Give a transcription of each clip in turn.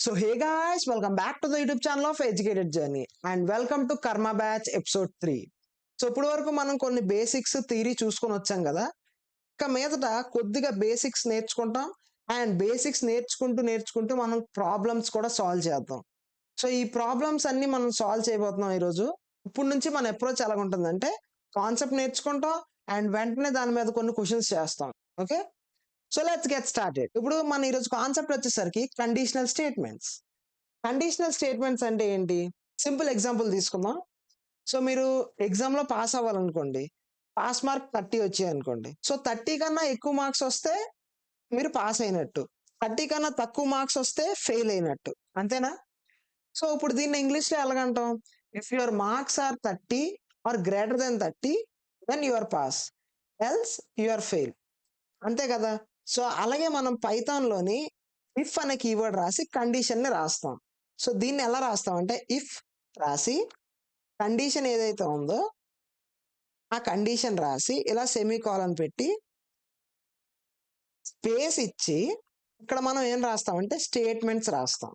So hey guys, welcome back to the YouTube channel of Educated Journey and welcome to Karma Batch episode 3. So ఇప్పుడు వరకు మనం కొన్ని basics theory చూసుకొని వచ్చాం కదా. ఇక మీదట కొద్దిగా బేసిక్స్ నేర్చుకుంటాం అండ్ బేసిక్స్ నేర్చుకుంటూ మనం ప్రాబ్లమ్స్ కూడా సాల్వ్ చేద్దాం. సో ఈ ప్రాబ్లమ్స్ అన్ని మనం సాల్వ్ చేయబోతున్నాం ఈరోజు. ఇప్పుడు నుంచి మన అప్రోచ్ ఎలా ఉంటుందంటే కాన్సెప్ట్ నేర్చుకుంటాం అండ్ వెంటనే దాని మీద కొన్ని క్వశ్చన్స్ చేస్తాం. Okay, so let's get started. ఇప్పుడు మన ఈరోజు కాన్సెప్ట్ వచ్చేసరికి కండిషనల్ స్టేట్మెంట్స్. కండిషనల్ స్టేట్మెంట్స్ అంటే ఏంటి? సింపుల్ ఎగ్జాంపుల్ తీసుకుందాం. సో మీరు ఎగ్జామ్ లో పాస్ అవ్వాలనుకోండి, పాస్ మార్క్ 30 వచ్చాయి అనుకోండి. సో 30 కన్నా ఎక్కువ మార్క్స్ వస్తే మీరు పాస్ అయినట్టు, 30 కన్నా తక్కువ మార్క్స్ వస్తే ఫెయిల్ అయినట్టు, అంతేనా? సో ఇప్పుడు దీన్ని ఇంగ్లీష్ లో ఎలాగంటాం? If your marks are 30 or greater then 30 then your pass, else your fail, అంతే కదా. సో అలాగే మనం పైథాన్‌లోని ఇఫ్ అనే కీవర్డ్ రాసి కండిషన్‌ని రాస్తాం. సో దీన్ని ఎలా రాస్తాం అంటే ఇఫ్ రాసి కండిషన్ ఏదైతే ఉందో ఆ కండిషన్ రాసి ఇలా సెమీకోలన్ పెట్టి స్పేస్ ఇచ్చి ఇక్కడ మనం ఏం రాస్తామంటే స్టేట్మెంట్స్ రాస్తాం.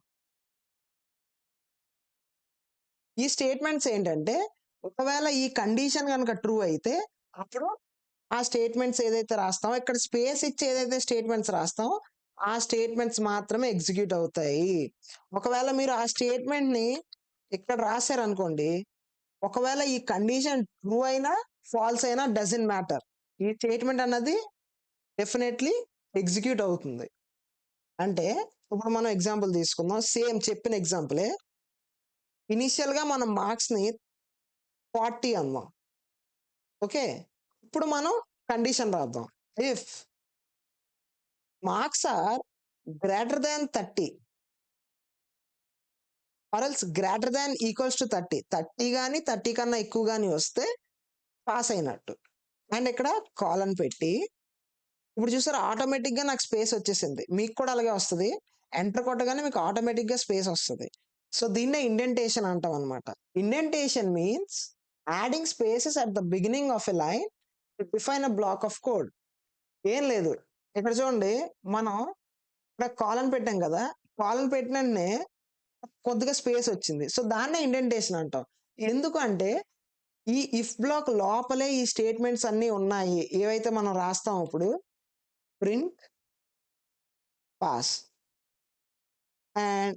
ఈ స్టేట్మెంట్స్ ఏంటంటే ఒకవేళ ఈ కండిషన్ కనుక ట్రూ అయితే అప్పుడు ఆ స్టేట్మెంట్స్ ఏదైతే రాస్తామో ఇక్కడ స్పేస్ ఇచ్చి ఏదైతే స్టేట్మెంట్స్ రాస్తామో ఆ స్టేట్మెంట్స్ మాత్రమే ఎగ్జిక్యూట్ అవుతాయి. ఒకవేళ మీరు ఆ స్టేట్మెంట్ ని ఇక్కడ రాశారనుకోండి, ఒకవేళ ఈ కండిషన్ ట్రూ అయినా ఫాల్స్ అయినా డజంట్ మ్యాటర్, ఈ స్టేట్మెంట్ అన్నది డెఫినెట్లీ ఎగ్జిక్యూట్ అవుతుంది. అంటే ఇప్పుడు మనం ఎగ్జాంపుల్ తీసుకుందాం, సేమ్ చెప్పిన ఎగ్జాంపులే. ఇనిషియల్ గా మనం మార్క్స్ ని 40 అందాం. ఓకే, ఇప్పుడు మనం కండిషన్ రాద్దాం. If marks are greater than 30 or else greater than equals to 30 కానీ 30 కన్నా ఎక్కువ కానీ వస్తే పాస్ అయినట్టు. అండ్ ఇక్కడ కాలన్ పెట్టి ఇప్పుడు చూసారు ఆటోమేటిక్ గా నాకు స్పేస్ వచ్చేసింది, మీకు కూడా అలాగే వస్తుంది. ఎంటర్ కొట్టగానే మీకు ఆటోమేటిక్ గా స్పేస్ వస్తుంది. సో దీన్నే ఇండెంటేషన్ అంటాం అనమాట. Indentation means adding spaces at the beginning of a line to define a black of code. ఏం లేదు, ఇక్కడ చూడండి, మనం ఇక్కడ కాలన్ పెట్టాం కదా, కాలన్ పెట్టిననే కొద్దిగా స్పేస్ వచ్చింది. సో దాన్నే ఇండెంటేషన్ అంటాం. ఎందుకంటే ఈ ఇఫ్ బ్లాక్ లోపలే ఈ స్టేట్మెంట్స్ అన్ని ఉన్నాయి ఏవైతే మనం రాస్తాం. ఇప్పుడు ప్రింట్ పాస్ అండ్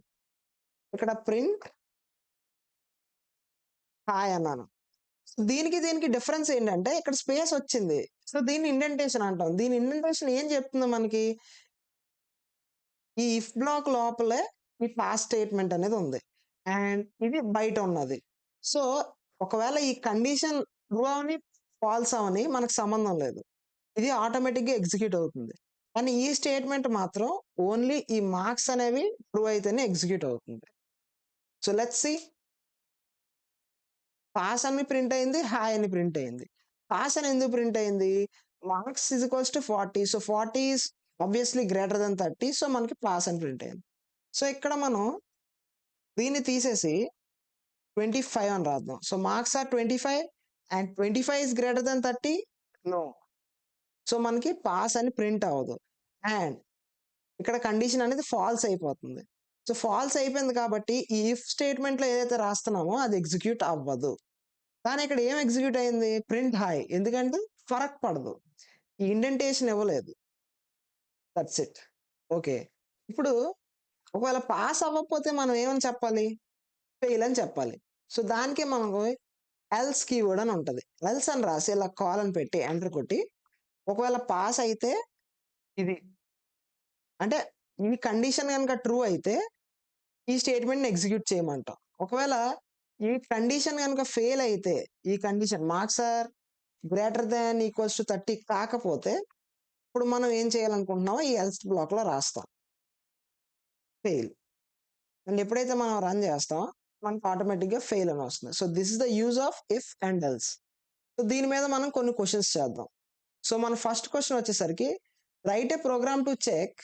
ఇక్కడ ప్రింట్ హాయ్ అన్నాను. దీనికి డిఫరెన్స్ ఏంటంటే ఇక్కడ స్పేస్ వచ్చింది. సో దీన్ని ఇండెంటేషన్ అంటాం. దీని ఇండెంటేషన్ ఏం చెప్తుంది మనకి? ఈ ఇఫ్ బ్లాక్ లోపలే ఈ పాస్ స్టేట్మెంట్ అనేది ఉంది అండ్ ఇది బయట ఉన్నది. సో ఒకవేళ ఈ కండిషన్ ట్రూ అవని ఫాల్స్ అవని మనకు సంబంధం లేదు, ఇది ఆటోమేటిక్ గా ఎగ్జిక్యూట్ అవుతుంది. కానీ ఈ స్టేట్మెంట్ మాత్రం ఓన్లీ ఈ మార్క్స్ అనేవి ట్రూ అయితేనే ఎగ్జిక్యూట్ అవుతుంది. సో లెట్స్ సి, పాస్ అని ప్రింట్ అయింది, హాయ్ అని ప్రింట్ అయింది. పాస్ అని ఎందుకు ప్రింట్ అయింది? Marks is equals to 40. So 40 is obviously greater then 30. So మనకి పాస్ అని ప్రింట్ అయింది. సో ఇక్కడ మనం దీన్ని తీసేసి 25 అని రాద్దాం. So marks are 25 and 25 is greater then 30. No, so మనకి పాస్ అని ప్రింట్ అవ్వదు అండ్ ఇక్కడ కండిషన్ అనేది ఫాల్స్ అయిపోతుంది. సో ఫాల్స్ అయిపోయింది కాబట్టి ఈ ఇఫ్ స్టేట్మెంట్ లో ఏదైతే రాస్తున్నామో అది ఎగ్జిక్యూట్ అవ్వదు. కానీ ఇక్కడ ఏం ఎగ్జిక్యూట్ అయింది? ప్రింట్ హాయ్, ఎందుకంటే ఫరక్ పడదు, ఈ ఇండెంటేషన్ ఇవ్వలేదు. That's it. ఓకే, ఇప్పుడు ఒకవేళ పాస్ అవ్వకపోతే మనం ఏమని చెప్పాలి? ఫెయిల్ అని చెప్పాలి. సో దానికే మనకు ఎల్స్ కీవర్డ్ అని ఉంటుంది. ఎల్స్ అని రాసి ఇలా కాలన్ పెట్టి ఎంటర్ కొట్టి ఒకవేళ పాస్ అయితే ఇది, అంటే ఈ కండిషన్ కనుక ట్రూ అయితే ఈ స్టేట్మెంట్ ఎగ్జిక్యూట్ చేయమంటాం. ఒకవేళ ఈ కండిషన్ కనుక ఫెయిల్ అయితే, ఈ condition marks are greater than equals to 30 కాకపోతే ఇప్పుడు మనం ఏం చేయాలనుకుంటున్నామో ఈ ఎల్స్ బ్లాక్ లో రాస్తాం, ఫెయిల్. అండ్ ఎప్పుడైతే మనం రన్ చేస్తామో మనకు ఆటోమేటిక్ గా ఫెయిల్ అని వస్తుంది. So this is the use of if and else. So దీని మీద మనం కొన్ని క్వశ్చన్స్ చేద్దాం. సో మన ఫస్ట్ క్వశ్చన్ వచ్చేసరికి, write a program to check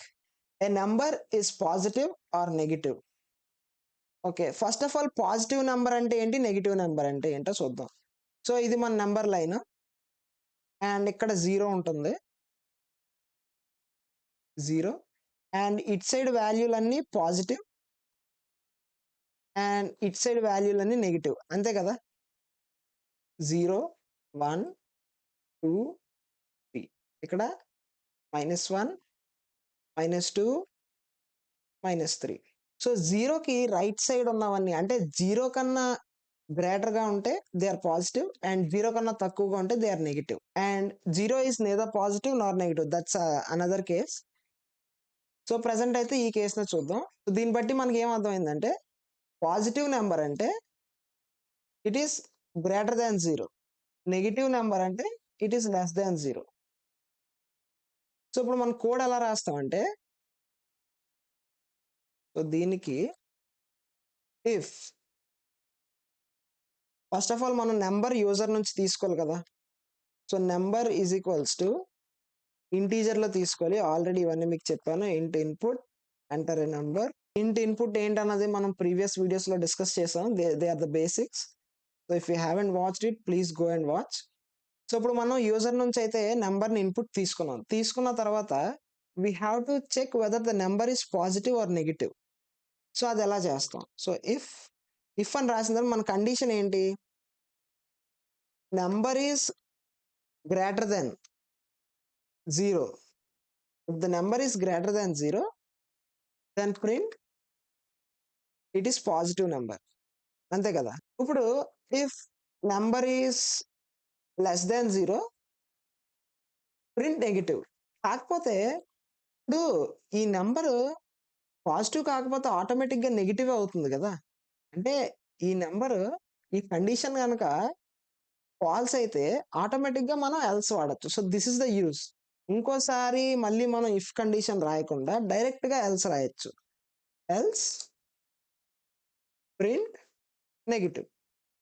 a number is positive or negative. Okay, first of all positive number అంటే ఏంటి, negative number అంటే ఏంటో చూద్దాం. సో ఇది మన నెంబర్ లైన్ అండ్ ఇక్కడ 0 ఉంటుంది, 0 అండ్ ఇట్ సైడ్ వాల్యూలన్నీ పాజిటివ్ అండ్ ఇట్ సైడ్ వాల్యూలన్నీ నెగిటివ్, అంతే కదా. 0, 1, 2, 3. ఇక్కడ -1, -2, -3. సో 0కి రైట్ సైడ్ ఉన్నవన్నీ అంటే 0 కన్నా గ్రేటర్‌గా ఉంటే దే ఆర్ పాజిటివ్ అండ్ 0 కన్నా తక్కువగా ఉంటే they are negative. And 0 is neither positive nor negative. That's another case. So present అయితే ఈ కేస్‌ని చూద్దాం. దీన్ని బట్టి మనకి ఏం అర్థమైందంటే పాజిటివ్ నెంబర్ అంటే it is greater than 0. Negative number అంటే it is less than 0. So ఇప్పుడు మనం కోడ్ ఎలా రాస్తామంటే సో దీనికి ఇఫ్ ఫస్ట్ ఆఫ్ ఆల్ మనం నెంబర్ యూజర్ నుంచి తీసుకోవాలి కదా. So number is equals to ఇంటీజర్‌లో తీసుకోవాలి. ఆల్రెడీ ఇవన్నీ మీకు చెప్పాను. Int input enter a number. Int input ఏంటన్నది మనం ప్రీవియస్ వీడియోస్‌లో డిస్కస్ చేసాం. They are the basics. So if you haven't watched it please go and watch. So ఇప్పుడు మనం యూజర్ నుంచి అయితే నెంబర్‌ని ఇన్పుట్ తీసుకున్నాం. తీసుకున్న తర్వాత we have to check whether the number is positive or negative. So అది ఎలా చేస్తాం. సో ఇఫ్ అని రాసిన తర్వాత మన కండిషన్ ఏంటి, number is greater than 0. If the number is greater than 0 then print it is positive number, అంతే కదా. ఇప్పుడు if number is less than 0 print negative. కాకపోతే ఇప్పుడు ఈ నెంబరు పాజిటివ్ కాకపోతే ఆటోమేటిక్‌గా నెగెటివ్ అవుతుంది కదా. అంటే ఈ నెంబరు ఈ కండిషన్ గనక ఫాల్స్ అయితే ఆటోమేటిక్‌గా మనం ఎల్స్ వాడొచ్చు. So this is the use. ఇంకోసారి మళ్ళీ మనం ఇఫ్ కండిషన్ రాయకుండా డైరెక్ట్‌గా ఎల్స్ రాయొచ్చు. Else print negative.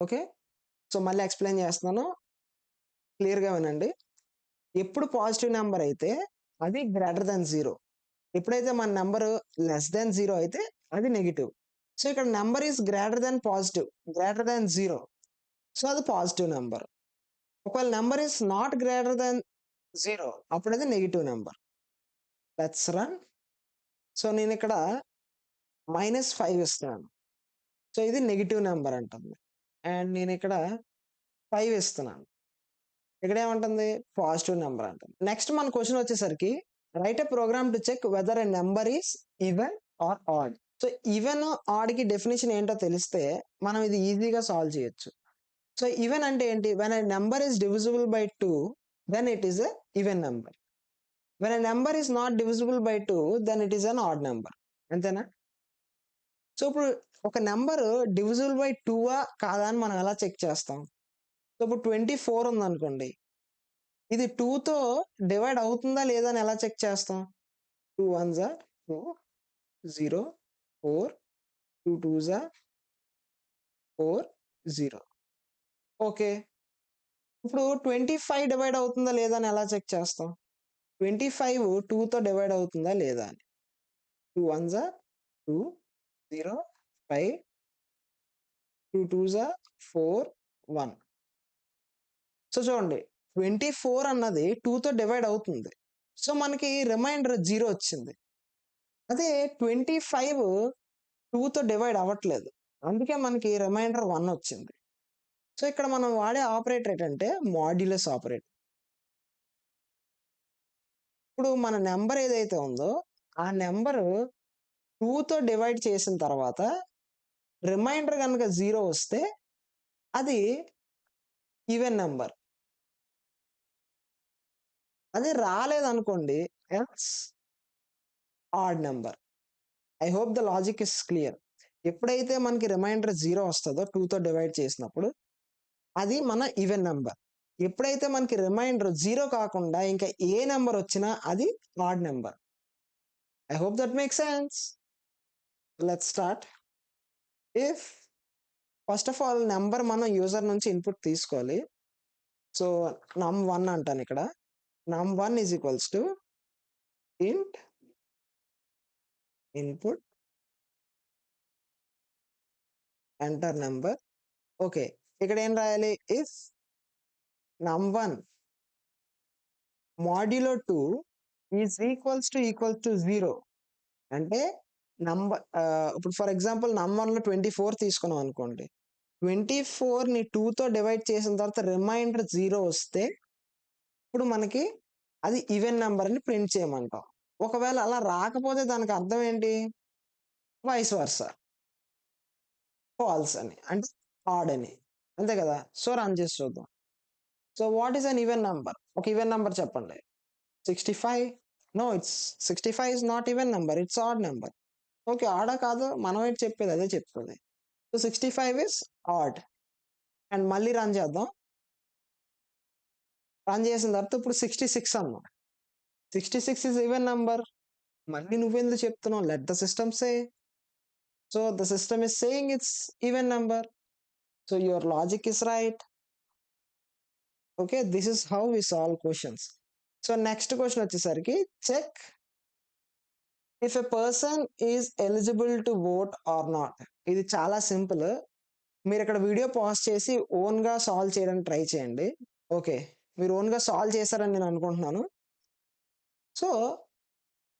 Okay. So మళ్ళీ ఎక్స్‌ప్లెయిన్ చేస్తున్నాను. క్లియర్‌గా వినండి. ఎప్పుడు పాజిటివ్ నెంబర్ అయితే అది గ్రేటర్ దాన్ 0. ఎప్పుడైతే మన నెంబర్ లెస్ దాన్ 0 అయితే అది నెగెటివ్. సో ఇక్కడ number is greater than positive, greater than 0. So అది పాజిటివ్ నెంబర్. ఒకవేళ number is not greater than 0 అప్పుడది negative number. Let's run. So నేను ఇక్కడ -5 ఇస్తున్నాను. సో ఇది నెగెటివ్ నెంబర్ అంటుంది. అండ్ నేను ఇక్కడ 5 ఇస్తున్నాను. ఇక్కడ ఏమంటుంది పాజిటివ్ నెంబర్ అంటుంది. నెక్స్ట్ మన క్వశ్చన్ వచ్చేసరికి write a program to check whether a number is even or odd. So even odd కి డెఫినేషన్ ఏంటో తెలిస్తే మనం ఇది ఈజీగా సాల్వ్ చేయొచ్చు. సో ఈవెన్ అంటే ఏంటి, when a number is divisible by 2 then it is a even number. When a number is not divisible by 2 then it is an odd number, అంతేనా. సో ఇప్పుడు ఒక నెంబర్ డివిజిబుల్ బై 2 కాదా అని మనం ఎలా check చేస్తాం. సో ఇప్పుడు 24 ఉందనుకోండి, ఇది 2తో డివైడ్ అవుతుందా లేదా అని ఎలా చెక్ చేస్తాం. 2 1s are 2, 0, 4, 2 2s are 4, 0. Okay. ఇప్పుడు 25 డివైడ్ అవుతుందా లేదా అని ఎలా చెక్ చేస్తాం. 25 2తో డివైడ్ అవుతుందా లేదా అని. 2 1s are 2, 0, 5, 2 2s are 4, 1. So చూడండి 24 అన్నది 2తో డివైడ్ అవుతుంది. సో మనకి రిమైండర్ 0 వచ్చింది. అదే 25 2తో డివైడ్ అవ్వట్లేదు. అందుకే మనకి రిమైండర్ 1 వచ్చింది. సో ఇక్కడ మనం వాడే ఆపరేటర్ ఏంటంటే మాడ్యులస్ ఆపరేటర్. ఇప్పుడు మన నెంబర్ ఏదైతే ఉందో ఆ నెంబర్ 2తో డివైడ్ చేసిన తర్వాత రిమైండర్ గనుక 0 వస్తే అది ఈవెన్ నెంబర్. అది రాలేదనుకోండి else odd number. I hope the logic is clear. ఎప్పుడైతే మనకి రిమైండర్ 0 వస్తుందో 2తో డివైడ్ చేసినప్పుడు అది మన ఈవెన్ నెంబర్. ఎప్పుడైతే మనకి రిమైండర్ 0 కాకుండా ఇంకా ఏ నెంబర్ వచ్చినా అది add number. I hope that makes sense. Let's start. If first of all number మనం యూజర్ నుంచి ఇన్పుట్ తీసుకోవాలి. సో num1 అంటాను ఇక్కడ. num1 ఈజ్ ఈక్వల్స్ టు ఇంట్ ఇన్పుట్ ఎంటర్ నెంబర్. ఓకే. ఇక్కడ ఏం రాయాలి, if num1 modulo 2 is equals to 0 అంటే ఇప్పుడు ఫర్ ఎగ్జాంపుల్ నమ్1లో 24 తీసుకున్నాం అనుకోండి. 24ని 2తో డివైడ్ చేసిన తర్వాత రిమైండర్ 0 వస్తే ఇప్పుడు మనకి అది ఈవెన్ నంబర్ అని ప్రింట్ చేయమంటాం. ఒకవేళ అలా రాకపోతే దానికి అర్థం ఏంటి? Vice versa. ఫాల్స్ అని. అంటే ఆడ్ అని. అంతే కదా! సో, రన్ చేసి చూద్దాం. So, what is an even number? ఒక ఈవెన్ నంబర్ చెప్పండి. 65. No, 65 is not even number. It's odd number. Okay. ఆడా కాదో మనం ఏంటి చెప్పేది అదే చెప్తది. So, 65 is odd. అండ్ మళ్ళీ రన్ చేద్దాం. రన్ చేసిన తర్వాత ఇప్పుడు 66 అన్నాం. 66 ఈస్ ఈవెన్ నంబర్. మళ్ళీ నువ్వెందుకు చెప్తున్నావు? Let the system say. So, the system is saying it's even number. So, your logic is right. Okay. This is how we solve questions. So, next question వచ్చేసరికి check if a person is eligible to vote or not. ఇది చాలా simple. మీరు ఇక్కడ video pause చేసి ఓన్‌గా solve చేయడానికి try చేయండి. Okay. మీరు ఓన్‌గా సాల్వ్ చేశారని నేను అనుకుంటున్నాను. సో,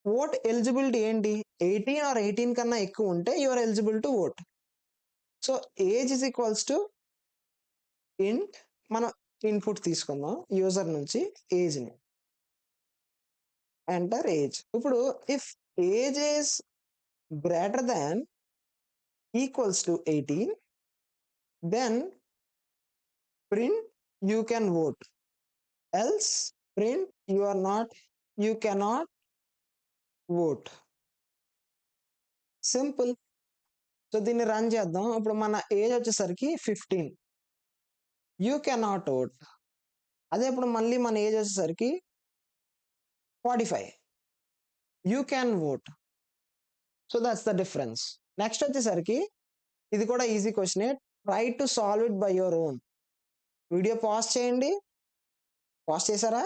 వోట్ ఎలిజిబిలిటీ ఏంటి? 18 ఆర్ 18 కన్నా ఎక్కువ ఉంటే you are eligible to vote. So, age is equals to int మనం ఇన్‌పుట్ తీసుకుందాం యూజర్ నుంచి ఏజ్‌ని. Enter age. ఇప్పుడు if age is greater than equals to 18 then print you can vote. Else print you cannot vote. Simple. So, దీన్ని run చేద్దాం. ఇప్పుడు మన age వచ్చేసరికి 15. You cannot vote. అదే ఇప్పుడు మళ్ళీ మన ఏజ్ వచ్చేసరికి 45. You can vote. So, that's the difference. Next వచ్చేసరికి ఇది కూడా ఈజీ క్వెషనే. Try to solve it by your own. Video pause చేయండి. పాజ్ చేశారా?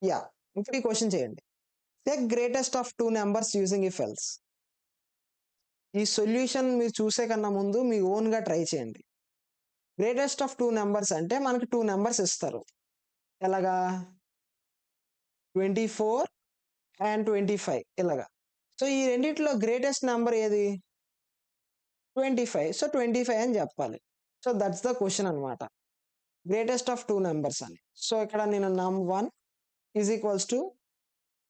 యాహ్! ఇప్పుడు ఈ క్వెషన్ చేయండి. Take greatest of 2 numbers using if else. ఈ సొల్యూషన్ మీరు చూసే కన్నా ముందు మీ ఓన్‌గా ట్రై చేయండి. గ్రేటెస్ట్ ఆఫ్ 2 నంబర్స్ అంటే మనకి 2 నంబర్స్ ఇస్తారు. ఎలాగా? 24 అండ్ 25 ఇలాగా. సో, ఈ రెండిట్లో గ్రేటెస్ట్ నంబర్ ఏది? 25. సో, 25 అని చెప్పాలి. సో, దట్స్ ద క్వెషన్ అన్నమాట. గ్రేటెస్ట్ ఆఫ్ 2 నంబర్స్ అని. సో, ఇక్కడ నేను num1 is equals to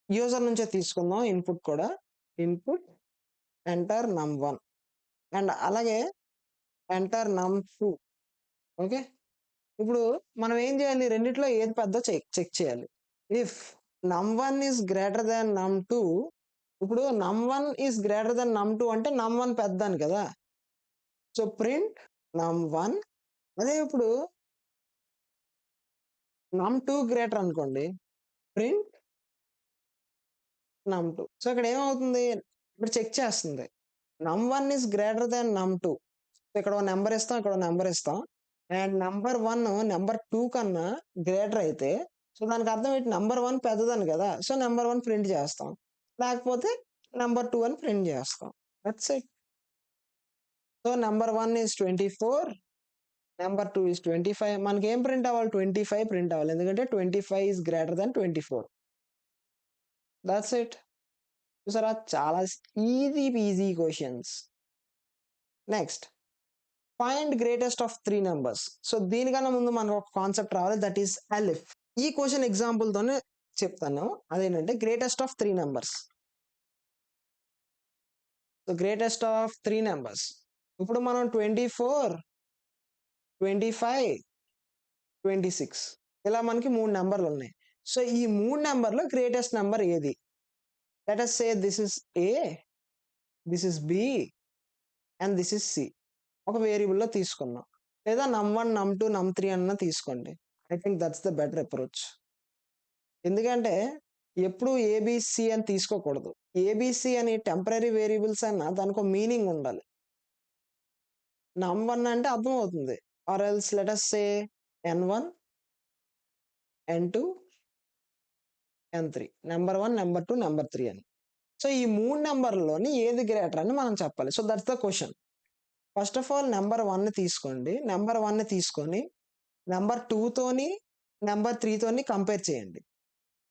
user నుంచే తీసుకుందాం ఇన్‌పుట్ కూడా. ఇన్‌పుట్ ఎంటర్ num1 అండ్ అలాగే ఎంటర్ num2. ఓకే. ఇప్పుడు మనం ఏం చేయాలి? రెండిట్లో ఏది పెద్దో చెక్ చేయాలి. If num1 is greater than num2, ఇప్పుడు num1 is greater than num2 అంటే num1 పెద్దని కదా! So, print num1. అదే ఇప్పుడు num2 గ్రేటర్ అనుకోండి. Print num2. సో, ఇక్కడ ఏమవుతుంది? ఇప్పుడు చెక్ చేస్తుంది. num1 is greater than num2. ఇక్కడ ఒక నంబర్ ఇస్తాం. ఇక్కడ ఒక నంబర్ ఇస్తాం. అండ్ నంబర్ 1 నంబర్ 2 కన్నా గ్రేటర్ అయితే సో, దానికి అర్థం ఏంటి? నంబర్ 1 పెద్దదని కదా! సో, నంబర్ 1 ప్రింట్ చేస్తాం. లేకపోతే నంబర్ 2 అని ప్రింట్ చేస్తాం. That's it. So, number 1 is 24. Number 2 is 25. మనకేం ప్రింట్ అవ్వాలి? 25 ప్రింట్ అవ్వాలి. ఎందుకంటే 25 is greater than 24. That's it. చూసారా? చాలా easy questions. Next find greatest of 3 numbers. So, దీనికన్నా ముందు మనకు ఒక కాన్సెప్ట్ రావాలి. That is elif. ఈ క్వెషన్ ఎగ్జాంపుల్‌తోనే చెప్తాను. అదేంటంటే greatest of 3 numbers. So, greatest of 3 numbers. ఇప్పుడు మనం 24, 25, 26 ఇలా మనకి 3 నంబర్లు ఉన్నాయి. సో, ఈ 3 నంబర్‌లో గ్రేటెస్ట్ నంబర్ ఏది? Let us say this is A, this is B and this is C. ఒక వేరియబుల్‌లో తీసుకుందాం. లేదా num1, num2, num3 అన్నా తీసుకోండి. I think that's the better approach. ఎందుకంటే ఎప్పుడు ఏబీసీ అని తీసుకోకూడదు. ఏబీసీ అని టెంపరరీ వేరియబుల్స్ అన్నా దానికో మీనింగ్ ఉండాలి. num1 అంటే అర్థమవుతుంది. Or else let us say n1, n2, n3. Number 1, number 2, number 3 అని. సో, ఈ 3 నంబర్‌లోని ఏది గ్రేటర్ అని మనం చెప్పాలి. So, that's the question. First of all number 1ని తీసుకోండి. నంబర్ 1ని తీసుకొని నంబర్ 2తోని, నంబర్ 3తోని కంపేర్ చేయండి.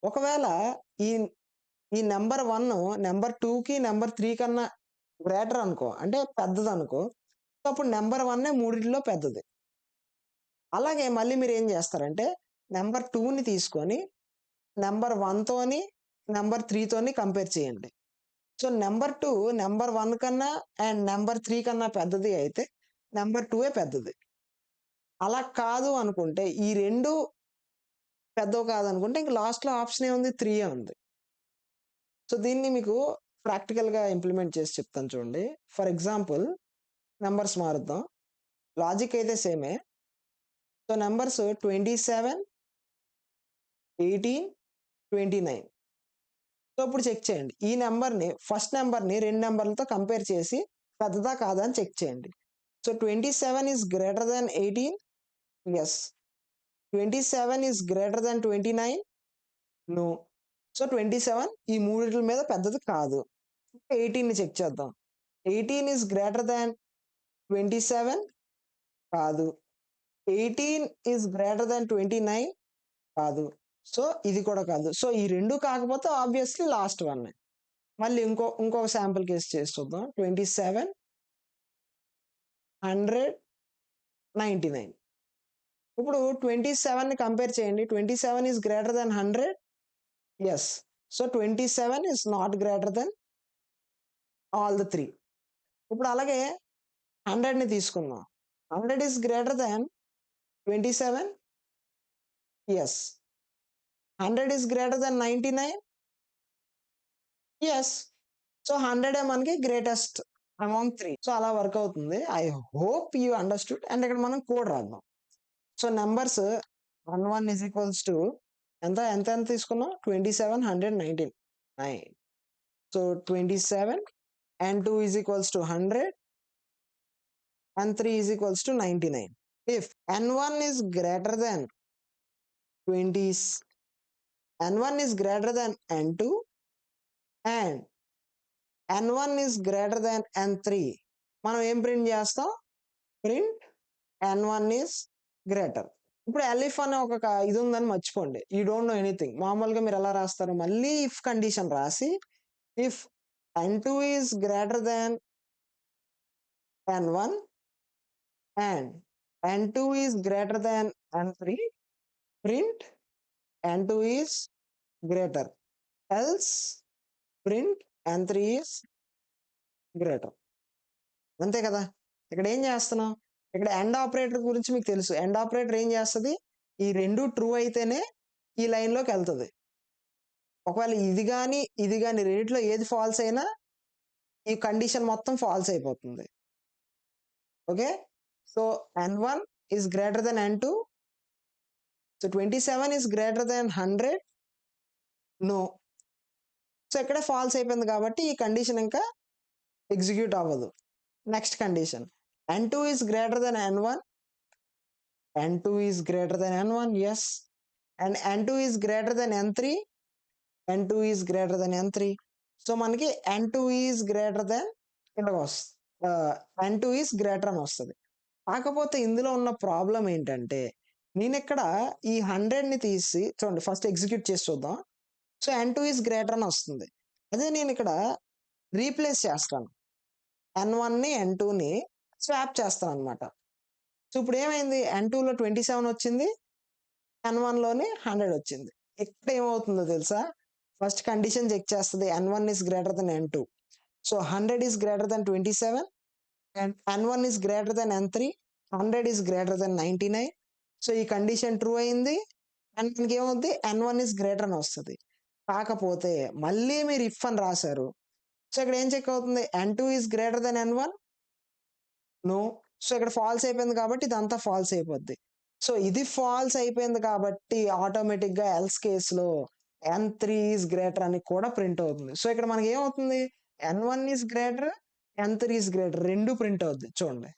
ఒకవేళ ఈ ఈ నంబర్ 1 నంబర్ 2కి, నంబర్ 3 కన్నా గ్రేటర్ అనుకో, అంటే పెద్దదనుకో. సో, అప్పుడు నంబర్ 1 మూడిట్లో పెద్దది. అలాగే మళ్ళీ మీరేం జేస్తారంటే, నంబర్ 2ని తీసుకొని, నంబర్ 1 తోని, నంబర్ 3 తోని కంపేర్ చేయండి. సో, నంబర్ 2 నంబర్ 1 కన్నా అండ్ నంబర్ 3 కన్నా పెద్దది అయితే, నంబర్ 2 పెద్దది. అలా కాదు అనుకుంటే, ఈ 2 పెద్దవి కాదనుకుంటే, ఇంక లాస్ట్‌లో ఆప్షన్ ఏముంది? 3 ఉంది. సో, దీన్ని మీకు ప్రాక్టికల్‌గా ఇంప్లిమెంట్ చేసి చెప్తాను చూడండి. ఫర్ ఎగ్జాంపుల్ నంబర్స్ మారుద్దాం. లాజిక్ అయితే సేమే. So, numbers 27, 18, 29. సో, ఇప్పుడు చెక్ చేయండి. ఈ నంబర్‌ని ఫస్ట్ నంబర్‌ని 2 నంబర్‌లతో కంపేర్ చేసి పెద్దదా? కాదా? అని చెక్ చేయండి. So, 27 is greater than 18. Yes. 27 is greater than 29. No. So, 27 ఈ మూడిట్ల మీద పెద్దది కాదు. 18ని చెక్ చేద్దాం. 18 ఈస్ గ్రేటర్ థాన్ 27. కాదు. 18 ఈస్ గ్రేటర్ థాన్ 29. కాదు. సో, ఇది కూడా కాదు. సో, ఈ 2 కాకపోతే ఆబ్వియస్‌లీ లాస్ట్ వన్నే. మళ్ళీ ఇంకొక శాంపుల్ కేస్ చేసి చూద్దాం. 27, 100, 99. ఇప్పుడు 27ని కంపేర్ చేయండి. 27 is greater than 100. Yes. So, 27 is not greater than all the 3. ఇప్పుడు అలాగే 100ని తీసుకుందాం. 100 is greater than 27. Yes. 100 is greater than 99. Yes. So, 100 మనకి గ్రేటెస్ట్ అమాంగ్ 3. సో, అలా వర్క్ అవుతుంది. I hope you understood. And ఇక్కడ మనం కోడ్ రాద్దాం. So, numbers 11 is equals to ఎంత తీసుకున్నాం? 27, 100, 19. 9. So, 27 and 2 is equals to 100 and 3 is equals to 99. If n1 is greater than 20, n1 is greater than n2 and n1 is greater than n3, మనం ఏం print చేస్తాం? Print n1 is greater. ఇప్పుడు ఎలిఫ్ అనే ఒక ఇది ఉందని మర్చిపోండి. You don't know anything. మామూలుగా మీరు ఎలా రాస్తారు? మళ్ళీ ఇఫ్ కండిషన్ రాసి, if n2 is greater than n1 and n2 is greater than n3, print n2 is greater, else print n3 is greater. అంతే కదా! ఇక్కడ ఏం చేస్తున్నాం? ఇక్కడ ఎండ్ ఆపరేటర్ గురించి మీకు తెలుసు. ఎండ్ ఆపరేటర్ ఏం చేస్తది? ఈ 2 ట్రూ అయితేనే ఈ లైన్‌లోకెళ్తది. ఒకవేళ ఇది గాని రెండిట్లో ఏది ఫాల్స్ అయినా ఈ కండిషన్ మొత్తం ఫాల్స్ అయిపోతుంది. Okay. So, n1 is greater than n2. So, 27 is greater than 100. No. So, ఇక్కడే ఫాల్స్ అయిపోయింది కాబట్టి ఈ కండిషన్ ఇంకా ఎగ్జిక్యూట్ అవ్వదు. Next condition n2 is greater than n1. n2 is greater than n1. Yes. And n2 is greater than n3. n2 is greater than n3. So, మనకి n2 is greater than n2 is greater అని వస్తది. కాకపోతే ఇందులో ఉన్న problem ఏంటంటే, నేనిక్కడ ఈ 100ని తీసి చూడండి, ఫస్ట్ ఎగ్జిక్యూట్ చేసి చూద్దాం. సో, n2 ఈస్ గ్రేటర్ అని వస్తుంది. అదే నేనిక్కడ రీప్లేస్ చేస్తాను. n1ని, n2ని స్వాప్ చేస్తాననమాట. సో, ఇప్పుడు ఏమైంది? n2లో 27 వచ్చింది. n1లోని 100 వచ్చింది. ఇక్కడ ఏమవుతుందో తెలుసా? ఫస్ట్ కండిషన్ చెక్ చేస్తది. n1 is greater than n2. So, 100 is greater than 27 and n1 is greater than n3. 100 is greater than 99. So, ఈ కండిషన్ ట్రూ అయింది. అండ్ మనకేమవుద్ది? n1 ఈస్ గ్రేటర్ అని వస్తది. కాకపోతే మళ్ళీ మీరు ఇఫ్ అని రాశారు. సో, ఇక్కడ ఏం చెక్ అవుతుంది? n2 is greater than n1. No. So, ఇక్కడ ఫాల్స్ అయిపోయింది కాబట్టి ఇదంతా ఫాల్స్ అయిపోద్ది. సో, ఇది ఫాల్స్ అయిపోయింది కాబట్టి ఆటోమేటిక్‌గా ఎల్స్ కేస్‌లో n3 ఈస్ గ్రేటర్ అని కూడా ప్రింట్ అవుతుంది. సో, ఇక్కడ మనకేమవుతుంది? n1 is greater, n3 is greater 2 print అవుద్ది. చూడండి.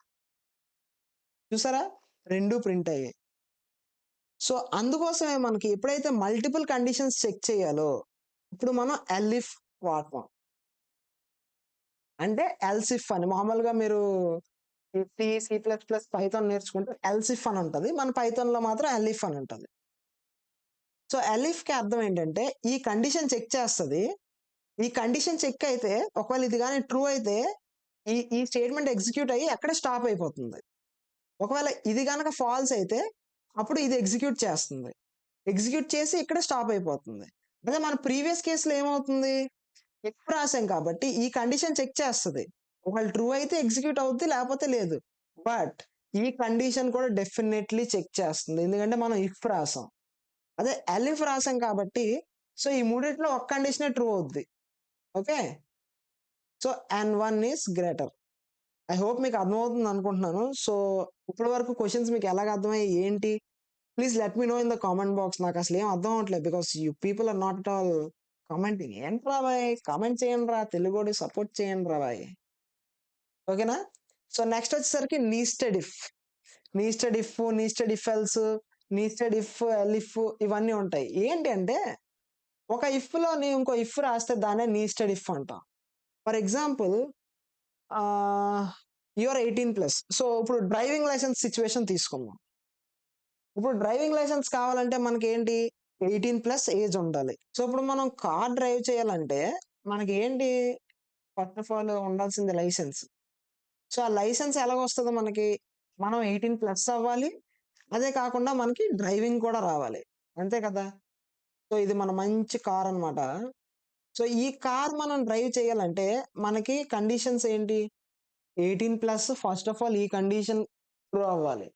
చూసారా? 2 ప్రింట్ అయ్యాయి. సో, అందుకోసమే మనకి ఎప్పుడైతే మల్టిపుల్ కండిషన్స్ చెక్ చేయాలో, ఇప్పుడు మనం ఎల్ఇఫ్ వాడతాం. అంటే ఎల్స్ ఇఫ్ అని. మామూలుగా మీరు C, C plus plus, Python నేర్చుకుంటే ఎల్స్ ఇఫ్ అని ఉంటది. మన పైథాన్‌లో మాత్రం ఎల్ఇఫ్ అని ఉంటది. సో, ఎల్ఇఫ్‌కి అర్థం ఏంటంటే, ఈ కండిషన్ చెక్ చేస్తది. ఈ కండిషన్ చెక్ అయితే ఒకవేళ ఇది గాని ట్రూ అయితే ఈ స్టేట్మెంట్ ఎగ్జిక్యూట్ అయ్యి అక్కడే స్టాప్ అయిపోతుంది. ఒకవేళ ఇది గనక ఫాల్స్ అయితే అప్పుడు ఇది ఎగ్జిక్యూట్ చేస్తుంది. ఎగ్జిక్యూట్ చేసి ఇక్కడే స్టాప్ అయిపోతుంది. అదే మన ప్రీవియస్ కేస్‌లో ఏమవుతుంది? ఇఫ్ రాసాం కాబట్టి ఈ కండిషన్ చెక్ చేస్తది. ఒకవేళ ట్రూ అయితే ఎగ్జిక్యూట్ అవుద్ది, లేకపోతే లేదు. బట్ ఈ కండిషన్ కూడా డెఫినెట్‌లీ చెక్ చేస్తుంది. ఎందుకంటే మనం ఇఫ్ రాసాం. అదే ఎలిఫ్ రాసాం కాబట్టి సో ఈ మూడిట్లో ఒక కండిషనే ట్రూ అవుద్ది. Okay. So N1 is greater. I hope మీకు అర్థమవుతుంది అనుకుంటున్నాను. సో ఇప్పటి వరకు క్వెషన్స్ మీకు ఎలాగ అర్థమయ్యాయి ఏంటి? Please let me know in the comment box. నాకు అసలు ఏం అర్థం అవ్వట్లేదు. Because you people are not at all commenting. ఏంట్రా బాయ్ కామెంట్ చేయండిరా, తెలుగోడి సపోర్ట్ చేయండిరా బాయ్. ఓకేనా? సో నెక్స్ట్ వచ్చేసరికి nested if. Nested if, nested if else, nested if, elif ఇవన్నీ ఉంటాయి. ఏంటి అంటే ఒక ఇఫ్ లోని ఇంకో ఇఫ్ రాస్తే దాన్నే నీస్టెడ్ ఇఫ్ అంటాం. For example you are 18+. So ఇప్పుడు డ్రైవింగ్ లైసెన్స్ సిచ్యువేషన్ తీసుకుందాం. ఇప్పుడు డ్రైవింగ్ లైసెన్స్ కావాలంటే మనకేంటి 18+ ఏజ్ ఉండాలి. సో ఇప్పుడు మనం కార్ డ్రైవ్ చేయాలంటే మనకి ఏంటి ఫస్ట్ ఆఫ్ ఆల్ ఉండాల్సింది లైసెన్స్. సో ఆ లైసెన్స్ ఎలాగొస్తది మనకి? మనం 18+ అవ్వాలి. అదే కాకుండా మనకి డ్రైవింగ్ కూడా రావాలి. అంతే కదా! సో ఇది మన మంచి కార్ అన్నమాట. సో ఈ కార్ మనం డ్రైవ్ చేయాలంటే మనకి కండిషన్స్ ఏంటి? 18+ ఫస్ట్ ఆఫ్ ఆల్ ఈ కండిషన్ ట్రూ అవ్వాలి.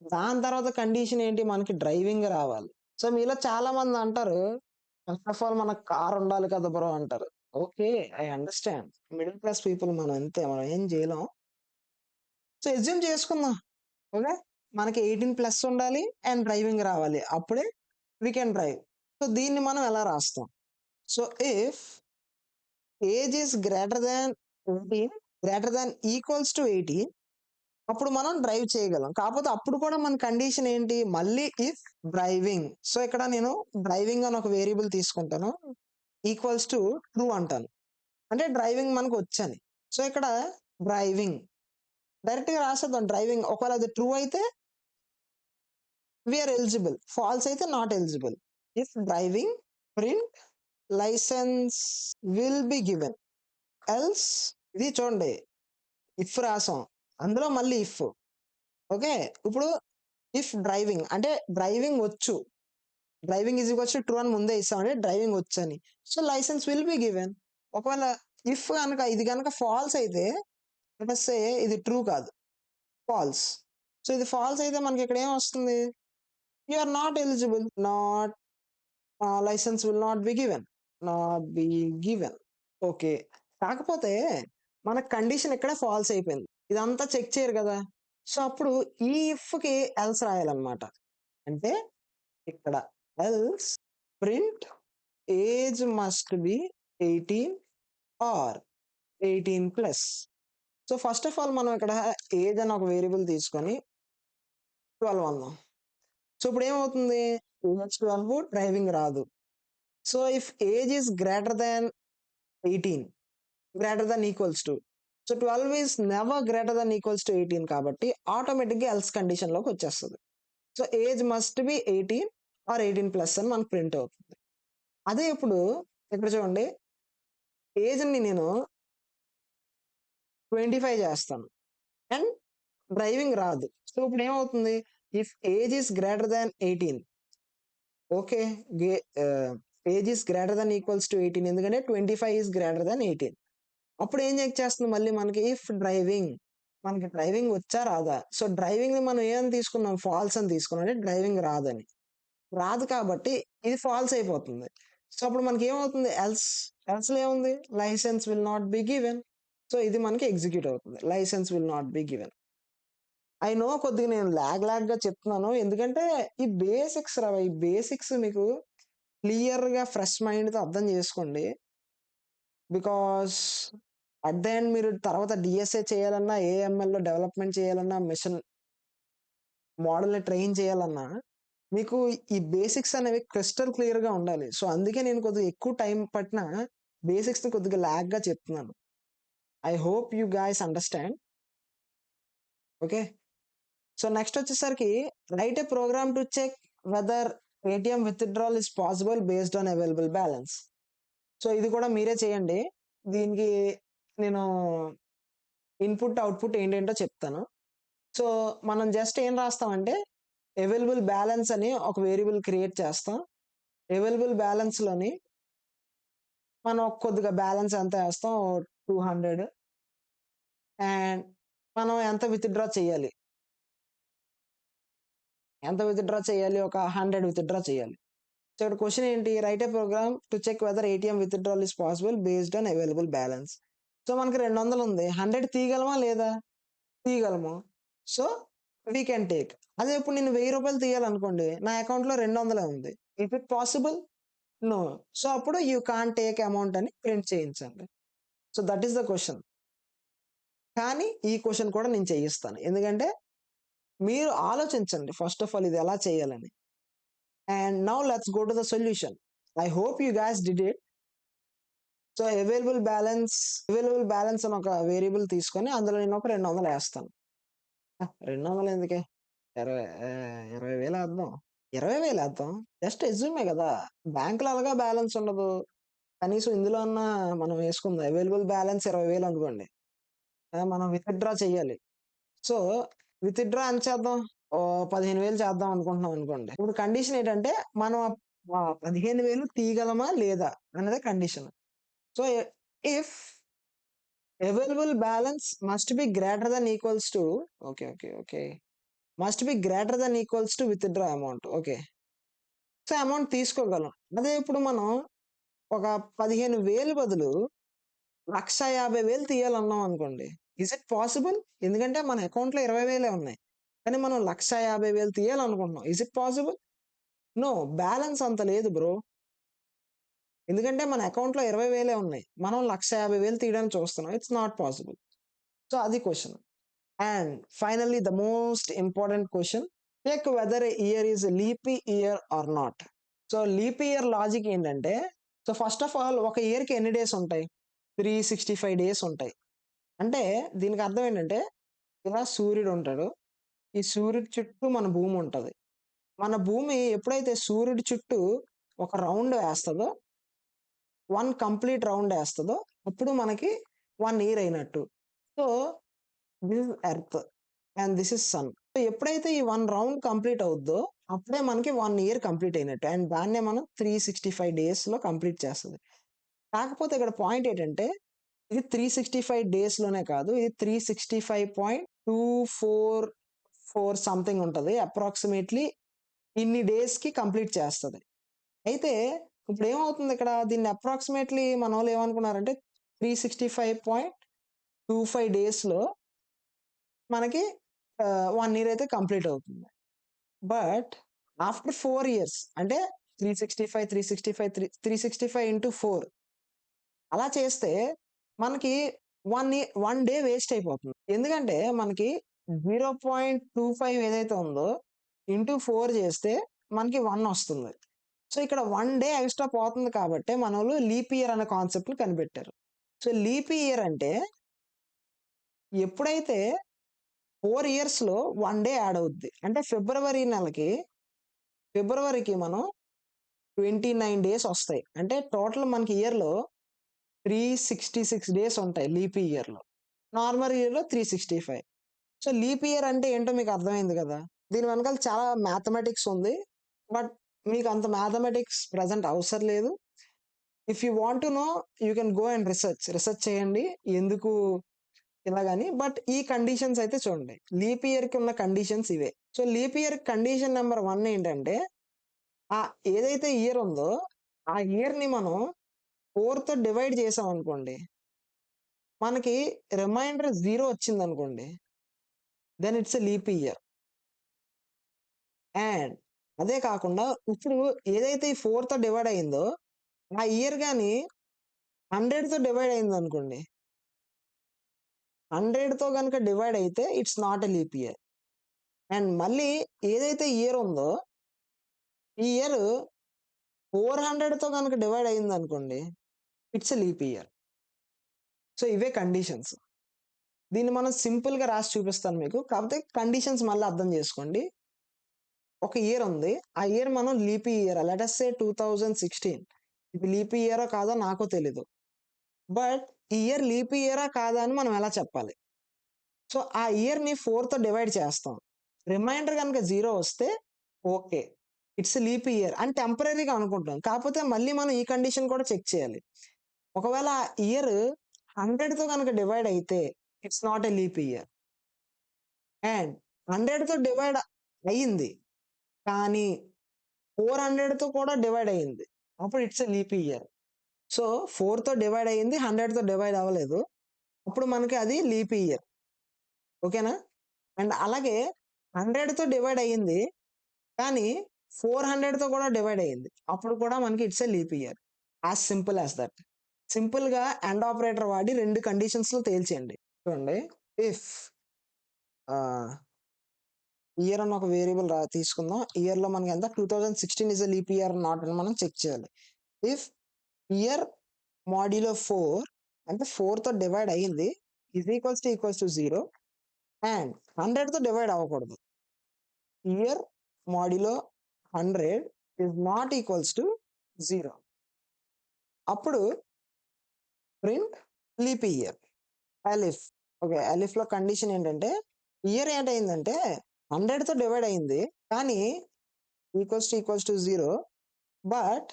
దాని తర్వాత కండిషన్ ఏంటి? మనకి డ్రైవింగ్ రావాలి. సో మీలో చాలా మంది అంటారు, ఫస్ట్ ఆఫ్ ఆల్ మనకు కార్ ఉండాలి కదా బ్రో అంటారు. Okay. I understand. Middle class people మనం అంతే. మనం ఏం చేయలేం. సో అస్యూమ్ చేసుకుందాం. ఓకే. మనకి 18+ ఉండాలి అండ్ డ్రైవింగ్ రావాలి. అప్పుడే వి కెన్ డ్రైవ్. సో దీన్ని మనం ఎలా రాస్తాం? So if age is greater than 18 greater than equals to 18 అప్పుడు మనం డ్రైవ్ చేయగలం. కాకపోతే అప్పుడు కూడా మన కండిషన్ ఏంటి? మళ్ళీ ఇఫ్ డ్రైవింగ్. సో ఇక్కడ నేను డ్రైవింగ్ అని ఒక వేరియబుల్ తీసుకుంటాను. ఈక్వల్స్ టు ట్రూ అంటాను. అంటే డ్రైవింగ్ మనకు వచ్చని. సో ఇక్కడ డ్రైవింగ్ డైరెక్ట్‌గా రాసేద్దాం డ్రైవింగ్. ఒకవేళ అది ట్రూ అయితే వి ఆర్ ఎలిజిబుల్. ఫాల్స్ అయితే not eligible. If driving print licence will be given. Else ఇది చూడండి ఇఫ్ రాసాం. అందులో మళ్ళీ ఇఫ్. ఓకే. ఇప్పుడు ఇఫ్ డ్రైవింగ్ అంటే డ్రైవింగ్ వచ్చు. Driving is equals to true అని ముందే ఇస్తామంటే డ్రైవింగ్ వచ్చని. So licence will be given. ఒకవేళ ఇఫ్ గనక ఇది గనక ఫాల్స్ అయితే లెట్ అస్ సే ఇది ట్రూ కాదు. ఫాల్స్. సో ఇది ఫాల్స్ అయితే మనకి ఇక్కడ ఏమొస్తుంది? You are not eligible. Not licence will not be given. Not be given. Okay. కాకపోతే మన కండిషన్ ఇక్కడే ఫాల్స్ అయిపోయింది. ఇదంతా చెక్ చేయరు కదా! సో అప్పుడు ఈ ఇఫ్‌కి ఎల్స్ రాయాలన్నమాట. అంటే ఇక్కడ else print age must be 18 or 18+. So first of all మనం ఇక్కడ ఏజ్ అని ఒక వేరియబుల్ తీసుకొని 12 అందాం. సో ఇప్పుడు ఏమవుతుంది? ఏజ్ 12 డ్రైవింగ్ రాదు. So if age is greater than 18 greater than equals to so 12 is never greater than equals to 18 కాబట్టి ఆటోమేటిక్‌గా ఎల్స్ కండిషన్‌లోకి వచ్చేస్తది. So age must be 18 or 18+ అని మనకు ప్రింట్ అవుతుంది. అదే ఇప్పుడు ఇక్కడ చూడండి ఏజ్‌ని నేను 25 చేస్తాను. అండ్ డ్రైవింగ్ రాదు. సో ఇప్పుడు ఏమవుతుంది? If age is greater than 18 okay. Age is greater than equals to 18 ఎందుకంటే 25 ఈస్ గ్రేటర్ థాన్ 18. అప్పుడు ఏం చెక్ చేస్తుంది మళ్ళీ మనకి ఇఫ్ డ్రైవింగ్. మనకి డ్రైవింగ్ వచ్చా రాదా? సో డ్రైవింగ్‌ని మనం ఏమని తీసుకున్నాం? ఫాల్స్ అని తీసుకున్నాం. అంటే డ్రైవింగ్ రాదని. రాదు కాబట్టి ఇది ఫాల్స్ అయిపోతుంది. సో అప్పుడు మనకి ఏమవుతుంది? ఎల్స్‌లో ఏముంది? Licence will not be given. So ఇది మనకి ఎగ్జిక్యూట్ అవుతుంది. Licence will not be given. I know కొద్దిగా నేను లాగ్‌గా చెప్తున్నాను. ఎందుకంటే ఈ బేసిక్స్ రా ఈ బేసిక్స్ మీకు క్లియర్‌గా ఫ్రెష్ మైండ్‌తో అర్థం చేసుకోండి. బికాజ్ అట్ ద ఎండ్ మీరు తర్వాత డీఎస్ఏ చేయాలన్నా, ఏఎంఎల్‌లో డెవలప్‌మెంట్ చేయాలన్నా, మెషిన్ మోడల్‌ని ట్రైన్ చేయాలన్నా మీకు ఈ బేసిక్స్ అనేవి క్రిస్టల్ క్లియర్‌గా ఉండాలి. సో అందుకే నేను కొద్దిగా ఎక్కువ టైం పట్టినా బేసిక్స్‌ని కొద్దిగా లాగ్‌గా చెప్తున్నాను. I hope you guys understand. Okay. So next వచ్చేసరికి write a program to check whether ATM withdrawal is possible based on available balance. So, ఇది కూడా మీరే చేయండి. దీనికి నేను ఇన్‌పుట్, అవుట్‌పుట్ ఏంటేంటో చెప్తాను. సో, మనం జస్ట్ ఏం రాస్తామంటే, అవైలబుల్ బ్యాలెన్స్ అని ఒక వేరియబుల్ క్రియేట్ చేస్తాం. అవైలబుల్ బ్యాలెన్స్‌లోని మనం కొద్దిగా బ్యాలెన్స్ ఎంత ఏస్తాం, 200 అండ్ మనం ఎంత విత్‌డ్రా చేయాలి? ఎంత విత్‌డ్రా చేయాలి? ఒక 100 విత్‌డ్రా చేయాలి. సో, ఇక్కడ క్వెషన్ ఏంటి? Write a program to check whether ATM withdrawal is possible based on available balance. So, మనకి 200 ఉంది. 100 తీయగలమా లేదా? తీయగలము. So, we can take. అదే ఇప్పుడు నేను రూ. 1000 తీయాలనుకోండి. నా అకౌంట్‌లో 200 ఉంది. Is it possible? No. So, అప్పుడు యూ కాంట్ టేక్ అమౌంట్ అని ప్రింట్ చేయించండి. So, that is the question. కానీ ఈ క్వెషన్ కూడా నేను చేయిస్తాను. ఎందుకంటే మీరు ఆలోచించండి ఫస్ట్ ఆఫ్ ఆల్ ఇది ఎలా చేయాలని. And now let's go to the solution. I hope you guys did it. So, available balance అని ఒక వేరియబుల్ తీసుకొని అందులో నేను ఒక 200 ఏస్తాను. 200 ఎందుకే? 20,000 ఏద్దాం. 20,000 ఏద్దాం. జస్ట్ అస్యూమే గదా! బ్యాంక్‌లో ఎలాగో బ్యాలెన్స్ ఉండదు. కనీసం ఇందులో అన్నా మనం వేసుకుందాం. అవైలబుల్ బ్యాలెన్స్ 20,000 అనుకోండి. మనం విత్‌డ్రా చేయాలి. సో, విత్‌డ్రా ఎంత చేద్దాం? 15,000 చేద్దాం అనుకుంటున్నాం అనుకోండి. ఇప్పుడు కండిషన్ ఏంటంటే మనం 15,000 తీయగలమా? లేదా? అన్నదే condition. So, if available balance must be greater than equals to okay. Must be greater than equals to withdraw amount. Okay. So, amount తీసుకోగలం. అదే ఇప్పుడు మనం ఒక 15,000 బదులు 1,50,000 తీయాలన్నాం అనుకోండి. Is it possible? ఎందుకంటే మన అకౌంట్‌లో 20,000 ఉన్నాయి. కానీ మనం 1,50,000 తీయాలనుకుంటున్నాం. Is it possible? No. Balance అంత లేదు బ్రో. ఎందుకంటే మన అకౌంట్‌లో 20,000 ఉన్నాయి. మనం 1,50,000 తీయడానికి చూస్తున్నాం. It's not possible. సో, అది question. And finally the most important question. Check whether a year is leap year or not. So, leap year logic ఏంటంటే, సో, ఫస్ట్ ఆఫ్ ఆల్ ఒక ఇయర్‌కి ఎన్ని డేస్ ఉంటాయి? 365 డేస్ ఉంటాయి. అంటే దీనికి అర్థం ఏంటంటే, ఇలా సూర్యుడు ఉంటాడు. ఈ సూర్యుడి చుట్టూ మన భూమి ఉంటది. మన భూమి ఎప్పుడైతే సూర్యుడి చుట్టూ ఒక రౌండ్ వేస్తదో, 1 కంప్లీట్ రౌండ్ ఏస్తదో, అప్పుడు మనకి 1 ఇయర్ అయినట్టు. So, this is earth and this is sun. So, ఎప్పుడైతే ఈ 1 రౌండ్ కంప్లీట్ అవుద్దో, అప్పుడే మనకి 1 ఇయర్ కంప్లీట్ అయినట్టు. అండ్ దాన్నే మనం 365 డేస్‌లో కంప్లీట్ చేస్తది. కాకపోతే ఇక్కడ పాయింట్ ఏంటంటే, ఇది 365 డేస్‌లోనే కాదు. ఇది 365.244 సంథింగ్ ఉంటది. అప్రాక్సిమేట్‌లీ ఇన్ని డేస్‌కి కంప్లీట్ చేస్తది. అయితే ఇప్పుడేమవుతుంది ఇక్కడ దీన్ని అప్రాక్సిమేట్‌లీ మనోళ్ళు ఏమనుకున్నారంటే 365.25 డేస్‌లో మనకి 1 ఇయర్ అయితే కంప్లీట్ అవుతుంది. బట్ ఆఫ్టర్ 4 ఇయర్స్ అంటే 365 ఇంటూ 4 అలా చేస్తే మనకి 1 డే వేస్ట్ అయిపోతుంది. ఎందుకంటే మనకి 0.25 ఏదైతే ఉందో ఇంటూ 4 చేస్తే మనకి 1 వస్తుంది. సో, ఇక్కడ 1 డే ఎక్స్‌ట్రా పోతుంది కాబట్టే మనోళ్ళు లీప్ ఇయర్ అనే కాన్సెప్ట్‌ని కనిపెట్టారు. సో, లీప్ ఇయర్ అంటే ఎప్పుడైతే 4 ఇయర్స్‌లో 1 డే యాడ్ అవుద్ది. అంటే ఫిబ్రవరికి మనం 29 డేస్ ఒస్తాయి. అంటే టోటల్ మనకి ఇయర్‌లో 366 డేస్ ఉంటాయి లీప్ ఇయర్‌లో. నార్మల్ ఇయర్‌లో 365. సో, లీప్ ఇయర్ అంటే ఏంటో మీకు అర్థమైంది గదా! దీని వెనకాల చాలా మ్యాథమెటిక్స్ ఉంది. బట్ మీకు అంత మ్యాథమెటిక్స్ ప్రెజెంట్ అవసరం లేదు. If you want to know you can go and research చేయండి. ఎందుకు ఇలాగని. బట్ ఈ కండిషన్స్ అయితే చూడండి. లీప్ ఇయర్‌కి ఉన్న కండిషన్స్ ఇవే. So, leap year condition number 1 ఏంటంటే, ఏదైతే ఇయర్ ఉందో, ఆ ఇయర్‌ని మనం 4తో డివైడ్ చేసామనుకోండి, మనకి రిమైండర్ 0 వచ్చిందనుకోండి, then it's a leap year. And అదే కాకుండా ఇప్పుడు ఏదైతే ఈ 4తో డివైడ్ అయిందో, ఆ ఇయర్ గాని 100తో డివైడ్ అయిందనుకోండి, 100తో గనుక డివైడ్ అయితే it's not a leap year. And మళ్ళీ ఏదైతే ఇయర్ ఉందో, ఈ ఇయర్ 400తో గనుక డివైడ్ అయిందనుకోండి, it's a leap year. So, ఇవే కండిషన్స్. దీన్ని మనం సింపుల్‌గా రాసి చూపిస్తాను మీకు. కాపోతే కండిషన్స్ మళ్ళీ అర్థం చేసుకోండి. ఒక ఇయర్ ఉంది. ఆ ఇయర్ మనం లీప్ ఇయర్ లెట్ అస్ సే 2016. ఇది లీప్ ఇయరో కాదో నాకు తెలీదు. బట్ ఈ ఇయర్ లీప్ ఇయరా కాదా అని మనం ఎలా చెప్పాలి? సో, ఆ ఇయర్‌ని 4తో డివైడ్ చేస్తాం. రిమైండర్ గనుక 0 వస్తే ఓకే. ఇట్స్ లీప్ ఇయర్ అని టెంపరరీగా అనుకుంటాం. కాపోతే మళ్ళీ మనం ఈ కండిషన్ కూడా చెక్ చేయాలి. ఒకవేళ ఆ ఇయర్ 100తో గనుక డివైడ్ అయితే it's not a leap year. And 100తో డివైడ్ అయింది. కానీ 400తో కూడా డివైడ్ అయింది. అప్పుడు it's a leap year. So, 4తో డివైడ్ అయింది. 100తో డివైడ్ అవ్వలేదు. అప్పుడు మనకి అది లీప్ ఇయర్. ఓకేనా? అండ్ అలాగే 100తో డివైడ్ అయ్యింది. కానీ 400తో కూడా డివైడ్ అయ్యింది. అప్పుడు కూడా మనకి it's a leap year. As simple as that. సింపుల్‌గా అండ్ ఆపరేటర్ వాడి 2 కండిషన్స్‌లో తేల్చేయండి. చూడండి. ఇఫ్ ఆహ్, ఇయర్ అని ఒక వేరియబుల్ తీసుకుందాం. ఇయర్‌లో మనకి ఎంత 2016 is a leap year not అని మనం చెక్ చేయాలి. ఇఫ్ ఇయర్ మాడ్యులో 4 అంటే 4తో డివైడ్ అయ్యింది ఈక్వల్స్ టు 0 అండ్ 100తో డివైడ్ అవ్వకూడదు. Year modulo 100 is not equals to 0. అప్పుడు print leap year. Elif. Okay. ఎలిఫ్‌లో కండిషన్ ఏంటంటే ఇయర్ ఏంటయిందంటే 100తో డివైడ్ అయింది. కానీ ఈక్వల్స్ టు 0 బట్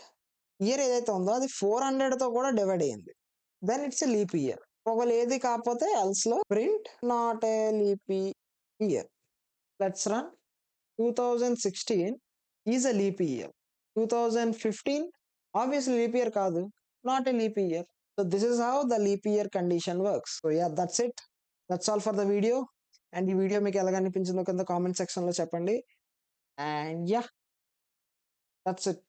ఇయర్ ఏదైతే ఉందో అది 400తో కూడా డివైడ్ అయింది. Then it's a leap year. ఒకవేళ ఏది కాకపోతే ఎల్స్‌లో print not a leap year. Let's run. 2016 is a leap year. 2015 obviously leap year కాదు. Not a leap year. So this is how the leap year condition works. So yeah, that's it. That's all for the video. And ఈ video మీకు ఎలాగ అనిపించిందో కింద comment సెక్షన్‌లో చెప్పండి. And yeah, that's it.